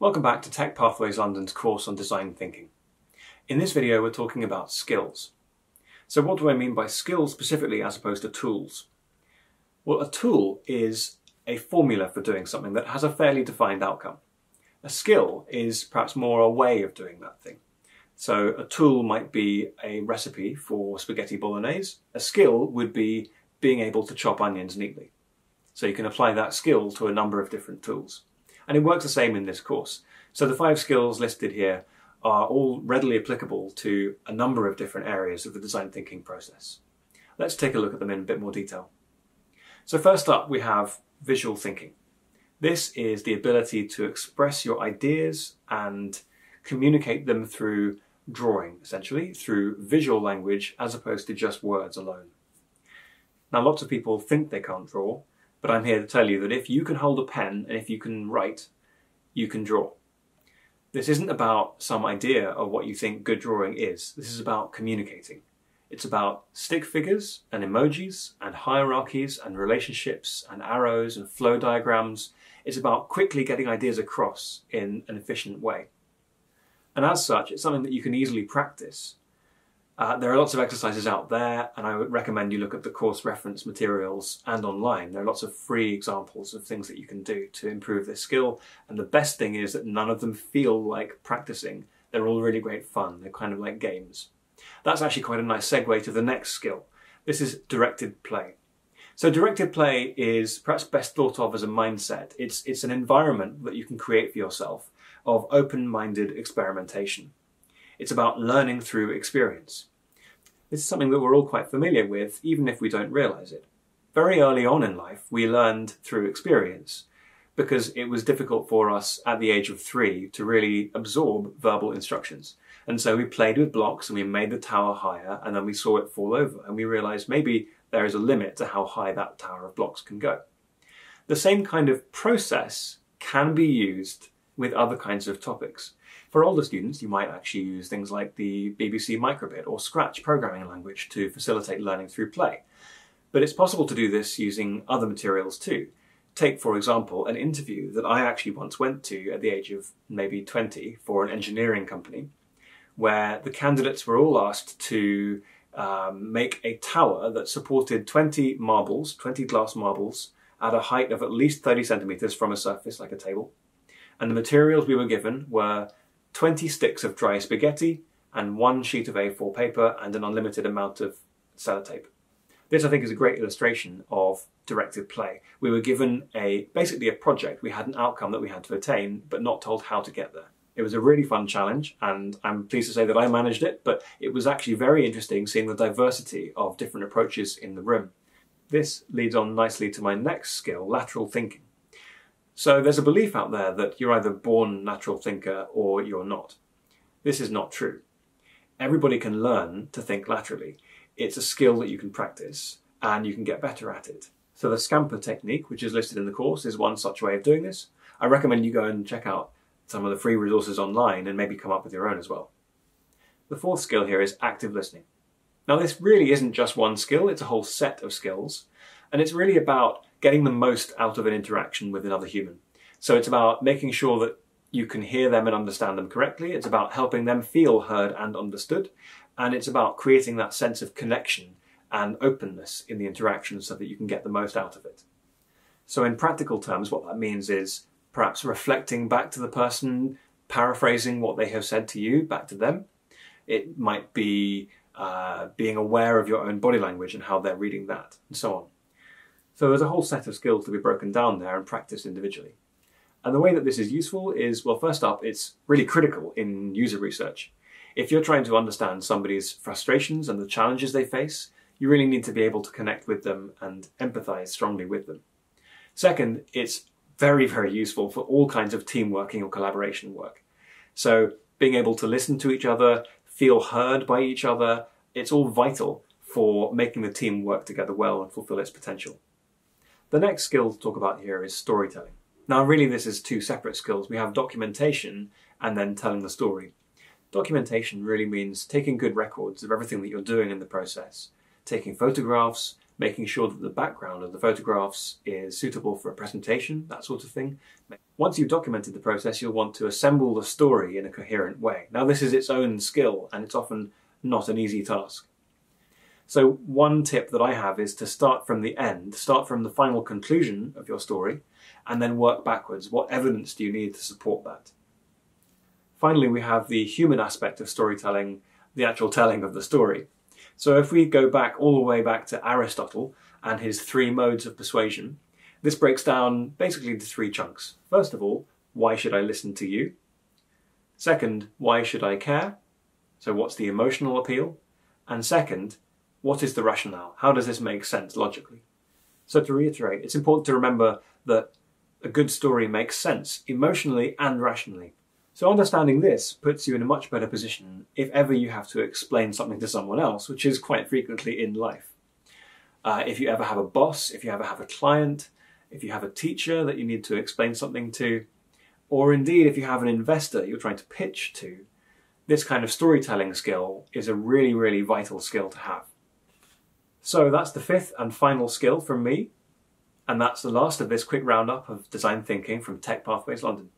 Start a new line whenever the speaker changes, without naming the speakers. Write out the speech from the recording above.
Welcome back to TechPathways London's course on design thinking. In this video we're talking about skills. So what do I mean by skills specifically as opposed to tools? Well, a tool is a formula for doing something that has a fairly defined outcome. A skill is perhaps more a way of doing that thing. So a tool might be a recipe for spaghetti bolognese. A skill would be being able to chop onions neatly. So you can apply that skill to a number of different tools. And it works the same in this course. So the 5 skills listed here are all readily applicable to a number of different areas of the design thinking process. Let's take a look at them in a bit more detail. So first up we have visual thinking. This is the ability to express your ideas and communicate them through drawing, essentially, through visual language as opposed to just words alone. Now lots of people think they can't draw, but I'm here to tell you that if you can hold a pen and if you can write, you can draw. This isn't about some idea of what you think good drawing is. This is about communicating. It's about stick figures and emojis and hierarchies and relationships and arrows and flow diagrams. It's about quickly getting ideas across in an efficient way. And as such, it's something that you can easily practice. There are lots of exercises out there, and I would recommend you look at the course reference materials and online. There are lots of free examples of things that you can do to improve this skill, and the best thing is that none of them feel like practicing. They're all really great fun. They're kind of like games. That's actually quite a nice segue to the next skill. This is directed play. So directed play is perhaps best thought of as a mindset. It's an environment that you can create for yourself of open-minded experimentation. It's about learning through experience. This is something that we're all quite familiar with, even if we don't realize it. Very early on in life, we learned through experience because it was difficult for us at the age of 3 to really absorb verbal instructions. And so we played with blocks and we made the tower higher, and then we saw it fall over and we realized maybe there is a limit to how high that tower of blocks can go. The same kind of process can be used with other kinds of topics. For older students, you might actually use things like the BBC Microbit or Scratch programming language to facilitate learning through play. But it's possible to do this using other materials too. Take, for example, an interview that I actually once went to at the age of maybe 20 for an engineering company, where the candidates were all asked to make a tower that supported 20 marbles, 20 glass marbles, at a height of at least 30 centimeters from a surface like a table. And the materials we were given were 20 sticks of dry spaghetti and 1 sheet of A4 paper and an unlimited amount of sellotape. This, I think, is a great illustration of directed play. We were given basically a project. We had an outcome that we had to attain, but not told how to get there. It was a really fun challenge, and I'm pleased to say that I managed it, but it was actually very interesting seeing the diversity of different approaches in the room. This leads on nicely to my next skill, lateral thinking. So there's a belief out there that you're either born natural thinker or you're not. This is not true. Everybody can learn to think laterally. It's a skill that you can practice and you can get better at it. So the scamper technique, which is listed in the course, is one such way of doing this. I recommend you go and check out some of the free resources online and maybe come up with your own as well. The 4th skill here is active listening. Now this really isn't just one skill, it's a whole set of skills, and it's really about getting the most out of an interaction with another human. So it's about making sure that you can hear them and understand them correctly, it's about helping them feel heard and understood, and it's about creating that sense of connection and openness in the interaction so that you can get the most out of it. So in practical terms, what that means is perhaps reflecting back to the person, paraphrasing what they have said to you back to them. It might be being aware of your own body language and how they're reading that, and so on. So there's a whole set of skills to be broken down there and practiced individually. And the way that this is useful is, well, first up, it's really critical in user research. If you're trying to understand somebody's frustrations and the challenges they face, you really need to be able to connect with them and empathize strongly with them. Second, it's very, very useful for all kinds of team working or collaboration work. So being able to listen to each other, feel heard by each other, it's all vital for making the team work together well and fulfill its potential. The next skill to talk about here is storytelling. Now really this is 2 separate skills. We have documentation and then telling the story. Documentation really means taking good records of everything that you're doing in the process, taking photographs, making sure that the background of the photographs is suitable for a presentation, that sort of thing. Once you've documented the process, you'll want to assemble the story in a coherent way. Now, this is its own skill, and it's often not an easy task. So one tip that I have is to start from the end, start from the final conclusion of your story, and then work backwards. What evidence do you need to support that? Finally, we have the human aspect of storytelling, the actual telling of the story. So if we go back all the way back to Aristotle and his 3 modes of persuasion, this breaks down basically into 3 chunks. First of all, why should I listen to you? Second, why should I care? So what's the emotional appeal? And second, what is the rationale? How does this make sense logically? So to reiterate, it's important to remember that a good story makes sense emotionally and rationally. So understanding this puts you in a much better position if ever you have to explain something to someone else, which is quite frequently in life. If you ever have a boss, if you ever have a client, if you have a teacher that you need to explain something to, or indeed if you have an investor you're trying to pitch to, this kind of storytelling skill is a really, really vital skill to have. So that's the 5th and final skill from me, and that's the last of this quick roundup of design thinking from TechPathways London.